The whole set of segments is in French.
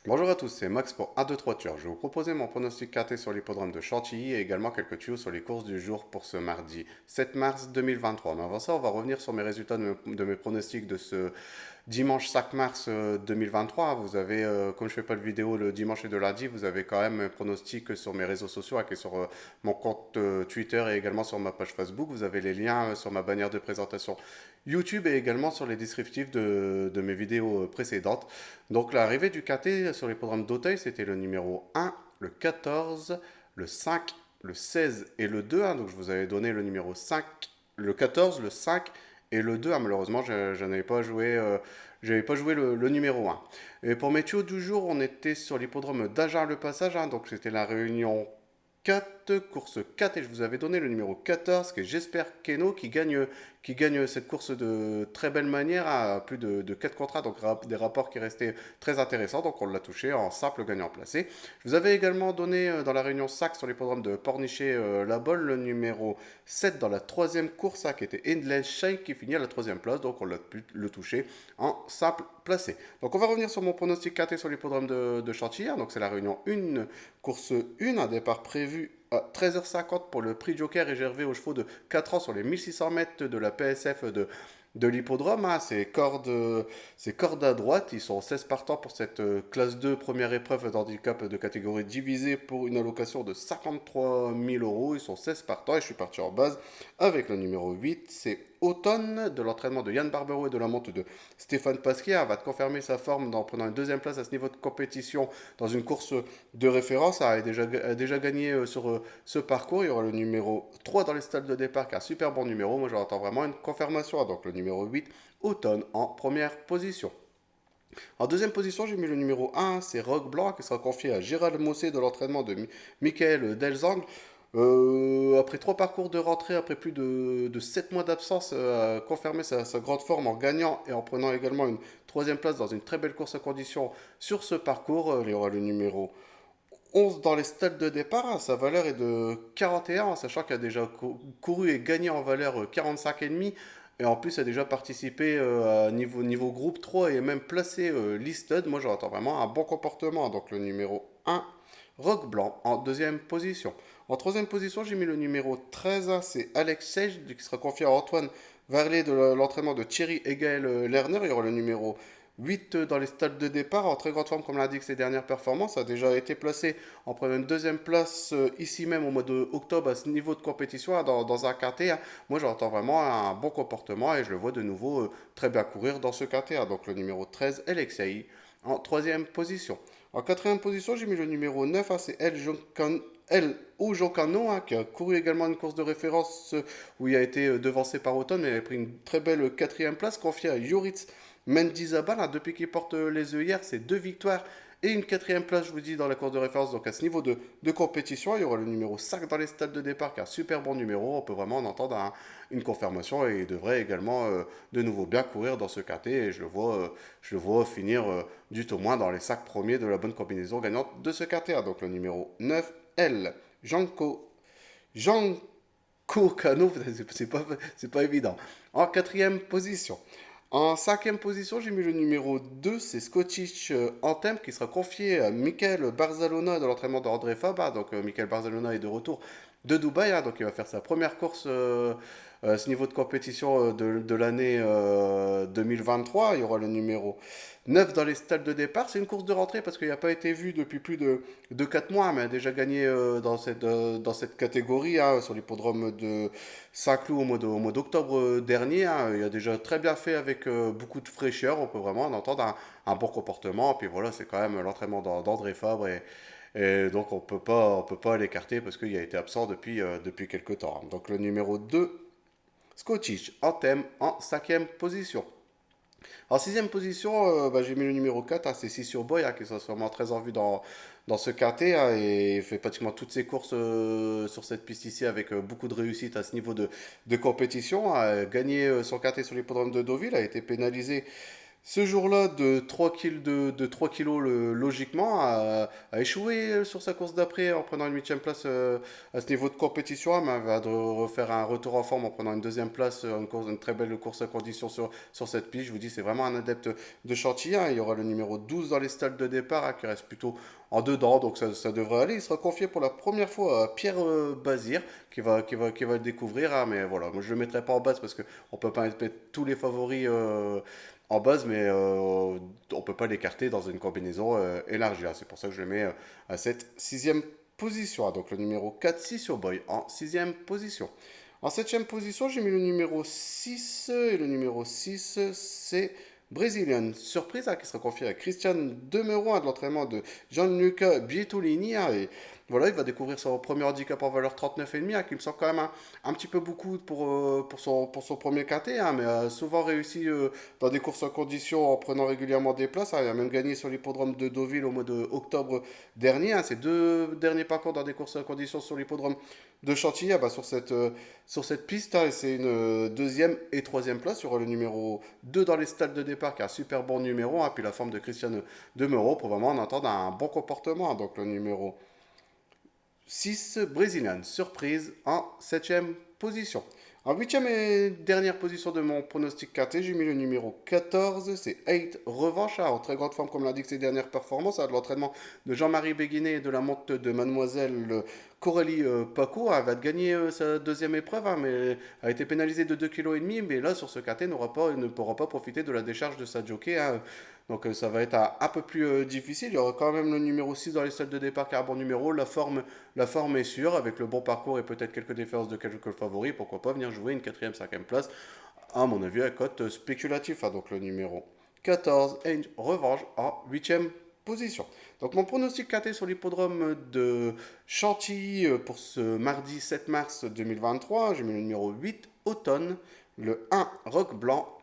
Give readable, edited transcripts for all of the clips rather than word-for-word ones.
Bonjour à tous, c'est Max pour 1, 2, 3 Turcs. Je vais vous proposer mon pronostic KT sur l'hippodrome de Chantilly et également quelques tuyaux sur les courses du jour pour ce mardi 7 mars 2023. Mais avant ça, on va revenir sur mes résultats de mes pronostics de ce dimanche 5 mars 2023. Vous avez, comme je fais pas de vidéo le dimanche et de lundi, vous avez quand même un pronostic sur mes réseaux sociaux, et sur mon compte Twitter et également sur ma page Facebook. Vous avez les liens sur ma bannière de présentation YouTube et également sur les descriptifs de mes vidéos précédentes. Donc l'arrivée du KT sur les programmes d'Auteuil, c'était le numéro 1, le 14, le 5, le 16 et le 2. Donc je vous avais donné le numéro 5, le 14, le 5 et le 2. Malheureusement, je n'avais pas joué, j'avais pas joué le numéro 1. Et pour mes tuyaux du jour, on était sur l'hippodrome d'Agen-le-Passage. Donc c'était la réunion 4, course 4, et je vous avais donné le numéro 14, qui est J'espère Keno, qui gagne cette course de très belle manière à plus de 4 contrats, donc des rapports qui restaient très intéressants, donc on l'a touché en simple gagnant placé. Je vous avais également donné dans la réunion 5 sur l'hippodrome de Pornichet-La Bolle le numéro 7 dans la troisième course, qui était Endless Shake, qui finit à la troisième place, donc on l'a pu le toucher en simple placé. Donc on va revenir sur mon pronostic KT sur l'hippodrome de Chantilly. Donc c'est la réunion 1, course 1, un départ prévu à 13h50 pour le prix Joker réservé aux chevaux de 4 ans sur les 1600 mètres de la PSF de l'hippodrome. C'est corde à droite. Ils sont 16 partants pour cette classe 2 première épreuve d'handicap de catégorie divisée pour une allocation de 53 000 euros. Ils sont 16 partants et je suis parti en base avec le numéro 8. C'est Automne de l'entraînement de Yann Barbero et de la monte de Stéphane Pasquier. Va confirmer sa forme en prenant une deuxième place à ce niveau de compétition dans une course de référence. A déjà gagné sur ce parcours. Il y aura le numéro 3 dans les stades de départ qui a un super bon numéro. Moi j'attends vraiment une confirmation. Donc le numéro 8, Automne en première position. En deuxième position, j'ai mis le numéro 1, c'est Rogue Blanc, qui sera confié à Gérald Mossé de l'entraînement de Michael Delzang. Après trois parcours de rentrée, après plus de 7 mois d'absence, a confirmé sa grande forme en gagnant et en prenant également une troisième place dans une très belle course à conditions sur ce parcours. Il y aura le numéro 11 dans les stades de départ. Sa valeur est de 41, sachant qu'il a déjà couru et gagné en valeur 45,5. Et en plus, il a déjà participé à niveau groupe 3 et même placé listed. Moi, j'attends vraiment un bon comportement. Donc le numéro 1, Rock Blanc, en deuxième position. En troisième position, j'ai mis le numéro 13, c'est Alex Sage, qui sera confié à Antoine Varlet de l'entraînement de Thierry et Gaël Lerner. Il y aura le numéro 8 dans les stades de départ, en très grande forme comme l'indiquent ses dernières performances, a déjà été placé en prenant une deuxième place ici même au mois d'octobre à ce niveau de compétition dans un quintet. Moi j'entends vraiment un bon comportement et je le vois de nouveau très bien courir dans ce quintet. Donc le numéro 13, Alexei, en troisième position. En quatrième position, j'ai mis le numéro 9, c'est El Ojokano, qui a couru également une course de référence où il a été devancé par Automne, mais il a pris une très belle quatrième place confiée à Yoritz Mendizabal. Depuis qu'il porte les œillères, c'est deux victoires et une quatrième place, je vous dis, dans la course de référence. Donc à ce niveau de compétition, il y aura le numéro 5 dans les stades de départ, qui est un super bon numéro. On peut vraiment en entendre une confirmation et il devrait également de nouveau bien courir dans ce KT. Et je le vois finir du tout moins dans les 5 premiers de la bonne combinaison gagnante de ce KT. Donc le numéro 9, L. Janko Cano, c'est pas évident. En quatrième position. En cinquième position, j'ai mis le numéro 2, c'est Scottish Anthem, qui sera confié à Michael Barzalona de l'entraînement d'André Fabre. Donc Michael Barzalona est de retour de Dubaï, donc il va faire sa première course à ce niveau de compétition de l'année 2023. Il y aura le numéro 9 dans les stades de départ. C'est une course de rentrée parce qu'il n'a pas été vu depuis plus de 4 mois, mais a déjà gagné dans cette catégorie sur l'hippodrome de Saint-Cloud au mois d'octobre dernier. Il a déjà très bien fait avec beaucoup de fraîcheur. On peut vraiment en entendre un bon comportement. Puis voilà, c'est quand même l'entraînement d'André Fabre et donc on peut pas l'écarter parce qu'il a été absent depuis quelques temps. Donc le numéro 2, Scottish Anthem, en cinquième position. En sixième position, j'ai mis le numéro 4, c'est Sissio Boy, qui sera sûrement très en vue dans ce KT, et il fait pratiquement toutes ses courses sur cette piste ici avec beaucoup de réussite à ce niveau de compétition. A gagné son KT sur l'hippodrome de Deauville, a été pénalisé Ce jour-là, de 3 kilos, de 3 kilos logiquement, a échoué sur sa course d'après en prenant une huitième place à ce niveau de compétition, mais va de refaire un retour en forme en prenant une deuxième place, une très belle course à condition sur cette piste. Je vous dis, c'est vraiment un adepte de Chantilly, hein. Il y aura le numéro 12 dans les stalles de départ, hein, qui reste plutôt en dedans, donc ça devrait aller. Il sera confié pour la première fois à Pierre Bazir, qui va le découvrir, hein, mais voilà, moi je le mettrai pas en base parce qu'on ne peut pas mettre tous les favoris en base, mais on peut pas l'écarter dans une combinaison élargie, hein. C'est pour ça que je le mets à cette sixième position, hein. Donc le numéro 4, Sissio Boy, en sixième position. En septième position, j'ai mis le numéro 6, et le numéro 6, c'est Brazilian Surprise, hein, qui sera confié à Christian Demeuron, hein, de l'entraînement de Gianluca Bietolini, hein, et voilà, il va découvrir son premier handicap en valeur 39,5, hein, qui me semble quand même un petit peu beaucoup pour son premier quintet, hein, mais a souvent réussi dans des courses en condition en prenant régulièrement des places, hein. Il a même gagné sur l'hippodrome de Deauville au mois d'octobre dernier, hein. Ses deux derniers parcours dans des courses en condition sur l'hippodrome de Chantilly, ah bah, sur cette piste, hein, et c'est une deuxième et troisième place. Il y aura le numéro 2 dans les stades de départ, qui a un super bon numéro, hein, puis la forme de Christian Demeuron pour vraiment en entendre un bon comportement, hein. Donc le numéro 6, Brésilien, surprise en septième position. En huitième et dernière position de mon pronostic KT, j'ai mis le numéro 14, c'est 8 Revanche, hein, en très grande forme comme l'indiquent ses dernières performances, hein, de l'entraînement de Jean-Marie Béguinet et de la monte de Mademoiselle Coralie Paco. Elle va gagner sa deuxième épreuve, hein, mais a été pénalisée de 2,5 kg, mais là sur ce KT ne pourra pas profiter de la décharge de sa jockey, hein. Donc ça va être un peu plus difficile. Il y aura quand même le numéro 6 dans les salles de départ qui a un bon numéro. La forme est sûre, avec le bon parcours et peut-être quelques différences de quelques favoris. Pourquoi pas venir jouer une quatrième, cinquième place, à mon avis, à cote spéculatif, hein. Donc le numéro 14, Ange Revanche, en huitième position. Donc mon pronostic KT sur l'hippodrome de Chantilly pour ce mardi 7 mars 2023, j'ai mis le numéro 8, Automne, le 1, Roc Blanc,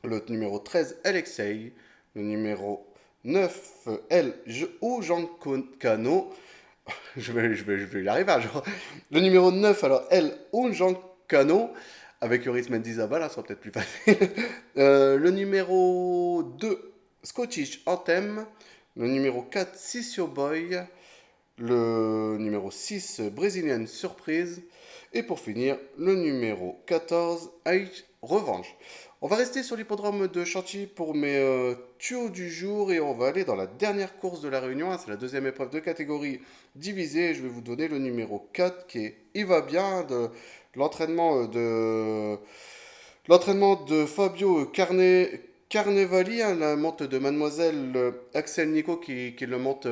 le numéro 13, Alexei, le numéro 9, ou Jean Cano. Je vais y arriver un jour. Le numéro 9, alors, ou Jean Cano, avec Yoris Mendizabal, ça sera peut-être plus facile. Le numéro 2, Scottish Anthem. Le numéro 4, Sissio Boy. Le numéro 6, Brazilian Surprise. Et pour finir, le numéro 14, H Revanche. On va rester sur l'hippodrome de Chantilly pour mes tuyaux du jour et on va aller dans la dernière course de la Réunion, hein. C'est la deuxième épreuve de catégorie divisée. Je vais vous donner le numéro 4 qui est Il va bien, de l'entraînement de Fabio Carnevali, hein, la monte de Mademoiselle Axel Nico qui le monte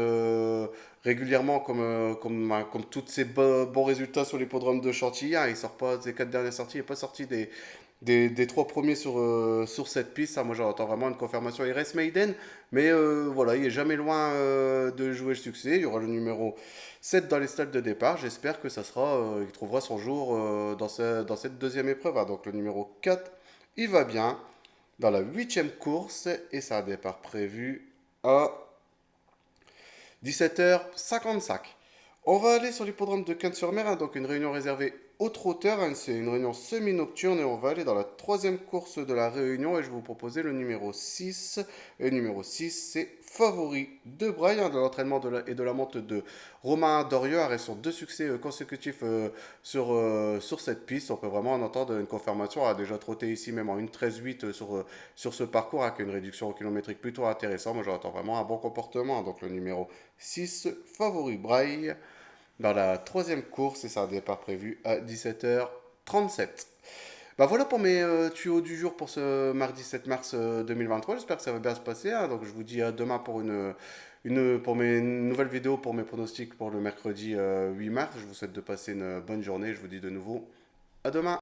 régulièrement comme tous ses bons résultats sur l'hippodrome de Chantilly, hein. Il sort pas des quatre dernières sorties, il n'est pas sorti des trois premiers sur cette piste, hein. Moi j'attends vraiment une confirmation. Il reste Maiden, mais voilà, il est jamais loin de jouer le succès. Il y aura le numéro 7 dans les stades de départ. J'espère que il trouvera son jour dans cette deuxième épreuve, hein. Donc le numéro 4, il va bien dans la huitième course et ça a un départ prévu à 17h55. On va aller sur l'hippodrome de Cannes-sur-Mer, hein, donc une réunion réservée aux trotteurs, hein. C'est une réunion semi-nocturne et on va aller dans la troisième course de la réunion et je vais vous proposer le numéro 6. Et le numéro 6, c'est Favori de Braille, hein, de l'entraînement et de la monte de Romain Dorieux, arrêt sur deux succès consécutifs sur cette piste. On peut vraiment en entendre une confirmation. A déjà trotté ici même en 1,13,8 sur ce parcours, avec une réduction kilométrique plutôt intéressante. Moi j'attends vraiment un bon comportement. Donc le numéro 6, Favori Braille, dans la troisième course et c'est un départ prévu à 17h37. Bah voilà pour mes tuyaux du jour pour ce mardi 7 mars 2023. J'espère que ça va bien se passer, hein. Donc je vous dis à demain pour mes nouvelles vidéos, pour mes pronostics pour le mercredi 8 mars. Je vous souhaite de passer une bonne journée. Je vous dis de nouveau à demain.